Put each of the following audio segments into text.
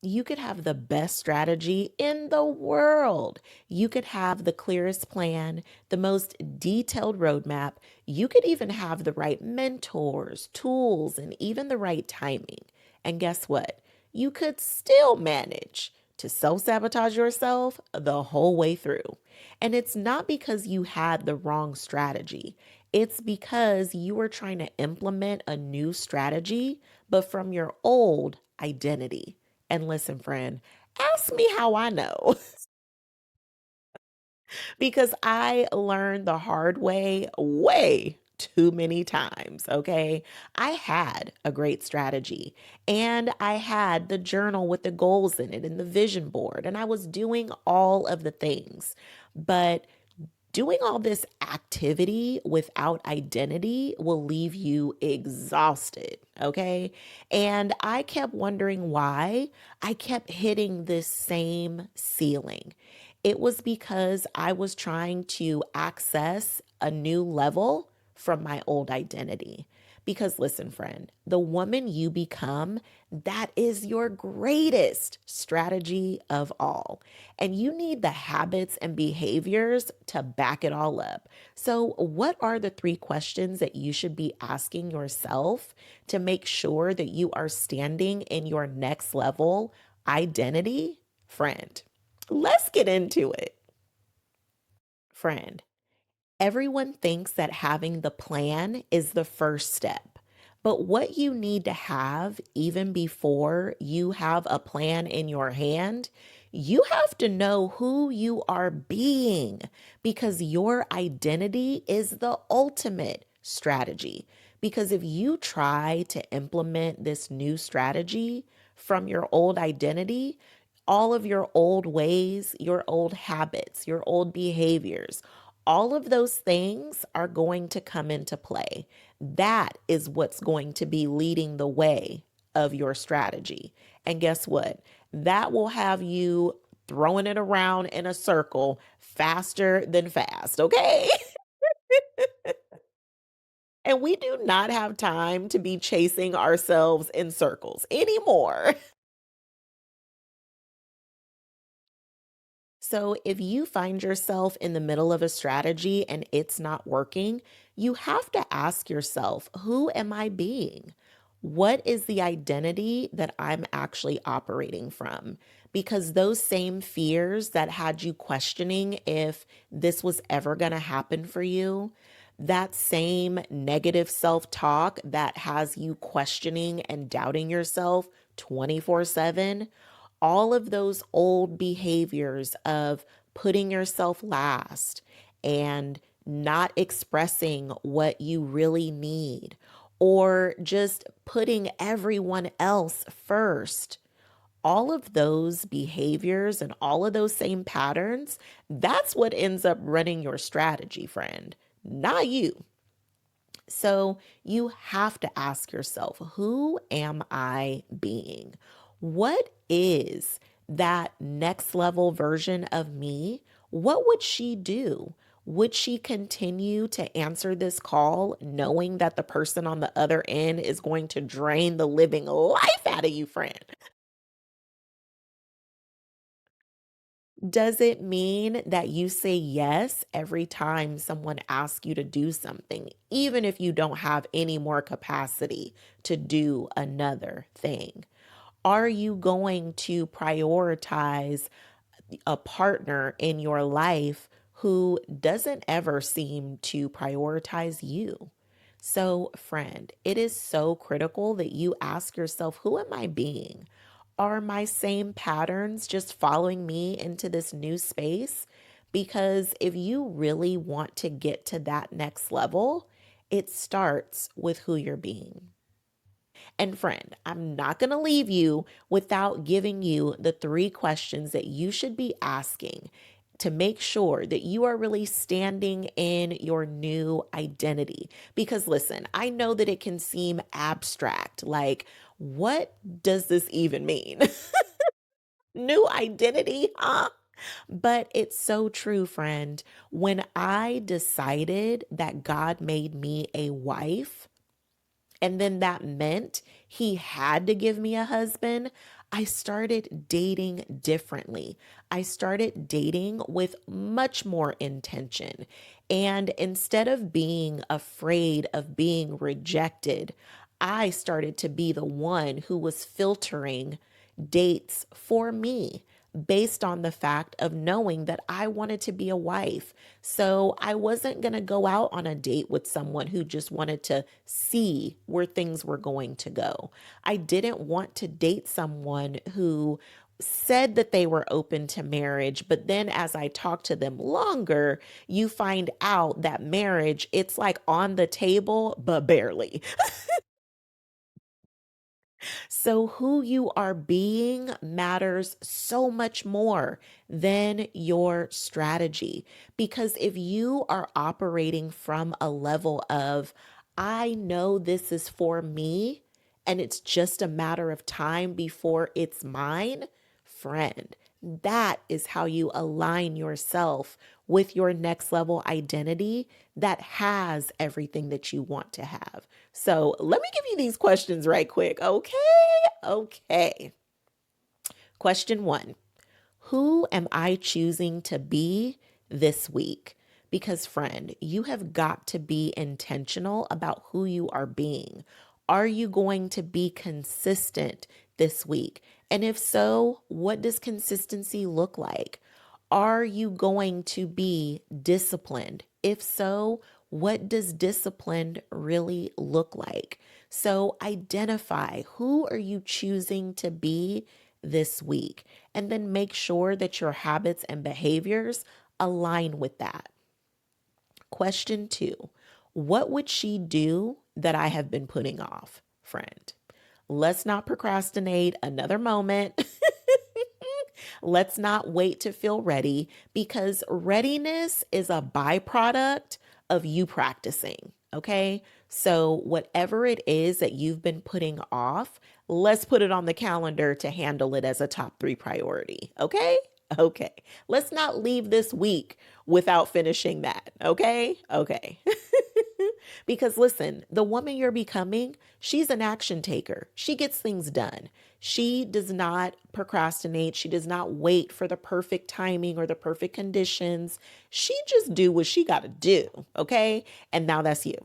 You could have the best strategy in the world. You could have the clearest plan, the most detailed roadmap. You could even have the right mentors, tools, and even the right timing. And guess what? You could still manage to self sabotage yourself the whole way through. And it's not because you had the wrong strategy, it's because you were trying to implement a new strategy, but from your old identity. And listen, friend, ask me how I know because I learned the hard way too many times. Okay. I had a great strategy and I had the journal with the goals in it and the vision board, and I was doing all of the things. But doing all this activity without identity will leave you exhausted, okay? And I kept wondering why I kept hitting this same ceiling. It was because I was trying to access a new level from my old identity. Because listen, friend, the woman you become, that is your greatest strategy of all. And you need the habits and behaviors to back it all up. So, what are the three questions that you should be asking yourself to make sure that you are standing in your next level identity? Friend, let's get into it. Friend, everyone thinks that having the plan is the first step. But what you need to have, even before you have a plan in your hand, you have to know who you are being because your identity is the ultimate strategy. Because if you try to implement this new strategy from your old identity, all of your old ways, your old habits, your old behaviors, all of those things are going to come into play. That is what's going to be leading the way of your strategy. And guess what? That will have you throwing it around in a circle faster than fast, okay? And we do not have time to be chasing ourselves in circles anymore. So, if you find yourself in the middle of a strategy and it's not working, you have to ask yourself, who am I being? What is the identity that I'm actually operating from? Because those same fears that had you questioning if this was ever going to happen for you, that same negative self talk that has you questioning and doubting yourself 24/7, all of those old behaviors of putting yourself last and not expressing what you really need, or just putting everyone else first. All of those behaviors and all of those same patterns, that's what ends up running your strategy, friend, not you. So you have to ask yourself, who am I being? What is that next level version of me? What would she do? Would she continue to answer this call knowing that the person on the other end is going to drain the living life out of you, friend? Does it mean that you say yes every time someone asks you to do something, even if you don't have any more capacity to do another thing? Are you going to prioritize a partner in your life who doesn't ever seem to prioritize you? So, friend, it is so critical that you ask yourself, who am I being? Are my same patterns just following me into this new space? Because if you really want to get to that next level, it starts with who you're being. And friend, I'm not going to leave you without giving you the three questions that you should be asking to make sure that you are really standing in your new identity. Because listen, I know that it can seem abstract, like, what does this even mean? New identity, huh? But it's so true, friend. When I decided that God made me a wife, and then that meant he had to give me a husband, I started dating differently. I started dating with much more intention. And instead of being afraid of being rejected, I started to be the one who was filtering dates for me based on the fact of knowing that I wanted to be a wife. So I wasn't going to go out on a date with someone who just wanted to see where things were going to go. I didn't want to date someone who said that they were open to marriage, but then as I talked to them longer, you find out that marriage, it's like on the table, but barely. So, who you are being matters so much more than your strategy. Because if you are operating from a level of, I know this is for me, and it's just a matter of time before it's mine, friend, that is how you align yourself with your next level identity that has everything that you want to have. So let me give you these questions right quick. Okay. Okay. Question one: who am I choosing to be this week? Because, friend, you have got to be intentional about who you are being. Are you going to be consistent this week? And if so, what does consistency look like? Are you going to be disciplined? If so, what does disciplined really look like? So identify, who are you choosing to be this week? And then make sure that your habits and behaviors align with that. Question two: what would she do that I have been putting off, friend? Let's not procrastinate another moment. Let's not wait to feel ready, because readiness is a byproduct of you practicing. Okay. So, whatever it is that you've been putting off, let's put it on the calendar to handle it as a top three priority. Okay. Okay. Let's not leave this week without finishing that. Okay. Okay. Because listen, the woman you're becoming, she's an action taker. She gets things done. She does not procrastinate. She does not wait for the perfect timing or the perfect conditions. She just do what she got to do, okay? And now that's you.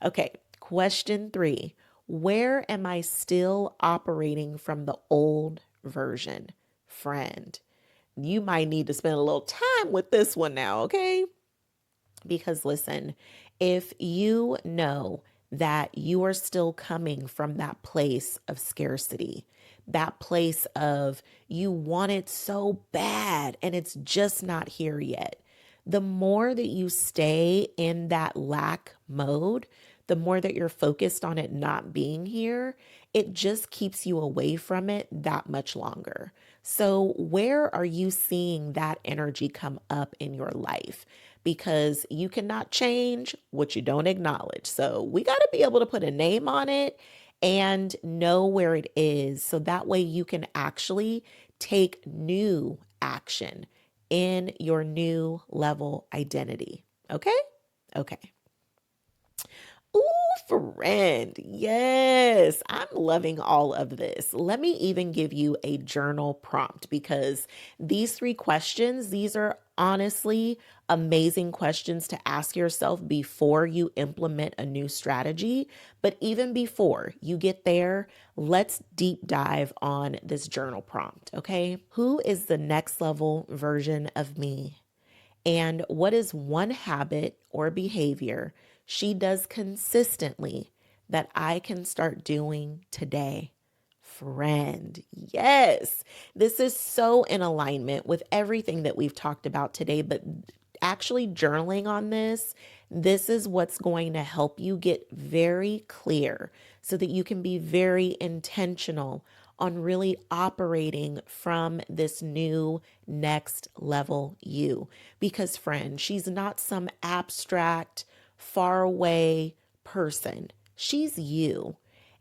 Okay, question three: where am I still operating from the old version? Friend, you might need to spend a little time with this one now, okay? Because listen, if you know that you are still coming from that place of scarcity, that place of you want it so bad and it's just not here yet, the more that you stay in that lack mode, the more that you're focused on it not being here, it just keeps you away from it that much longer. So, where are you seeing that energy come up in your life? Because you cannot change what you don't acknowledge. So, we got to be able to put a name on it and know where it is. So that way you can actually take new action in your new level identity. Okay? Okay. Ooh, friend. Yes, I'm loving all of this. Let me even give you a journal prompt, because these three questions, these are honestly amazing questions to ask yourself before you implement a new strategy. But even before you get there, let's deep dive on this journal prompt, okay? Who is the next level version of me? And what is one habit or behavior she does consistently that I can start doing today? Friend, yes, this is so in alignment with everything that we've talked about today, but actually journaling on this is what's going to help you get very clear so that you can be very intentional on really operating from this new next level you. Because, friend, she's not some abstract, far away person. She's you.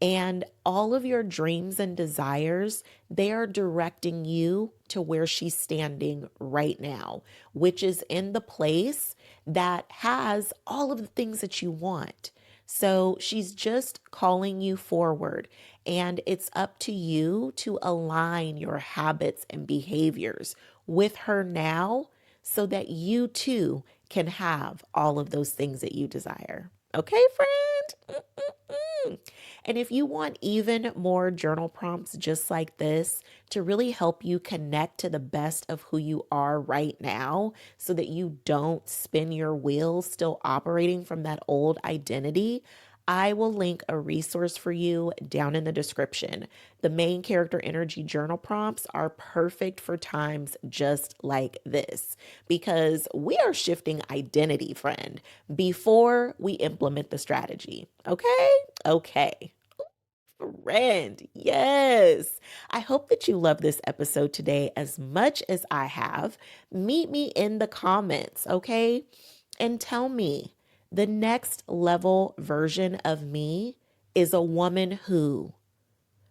And all of your dreams and desires, they are directing you to where she's standing right now, which is in the place that has all of the things that you want. So she's just calling you forward. And it's up to you to align your habits and behaviors with her now so that you too can have all of those things that you desire. Okay, friend? Mm. And if you want even more journal prompts just like this to really help you connect to the best of who you are right now so that you don't spin your wheels still operating from that old identity, I will link a resource for you down in the description. The main character energy journal prompts are perfect for times just like this because we are shifting identity, friend, before we implement the strategy. Okay? Okay. Friend, yes. I hope that you love this episode today as much as I have. Meet me in the comments, okay? And tell me the next level version of me is a woman who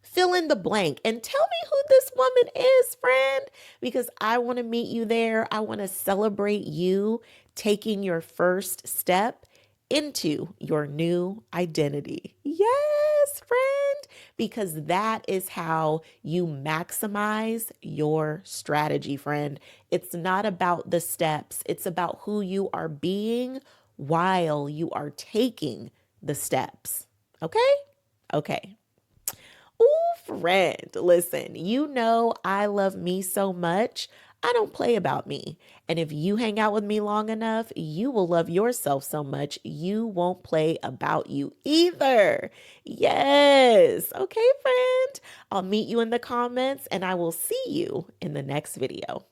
fill in the blank and tell me who this woman is, friend, because I want to meet you there. I want to celebrate you taking your first step into your new identity. Yes, friend, because that is how you maximize your strategy, friend. It's not about the steps, it's about who you are being while you are taking the steps. Okay? Okay. Ooh, friend, listen, you know I love me so much. I don't play about me. And if you hang out with me long enough, you will love yourself so much you won't play about you either. Yes. Okay, friend. I'll meet you in the comments and I will see you in the next video.